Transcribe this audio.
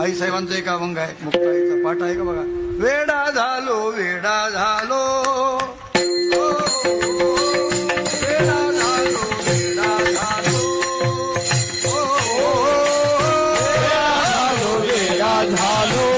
आई साहेबांचा एक अभंग आहे, मुक्ताईचा पाठ आहे का बघा. वेडा झालो वेडा झालो, ओ, वेडा झालो वेडा झालो, ओ, वेडा झालो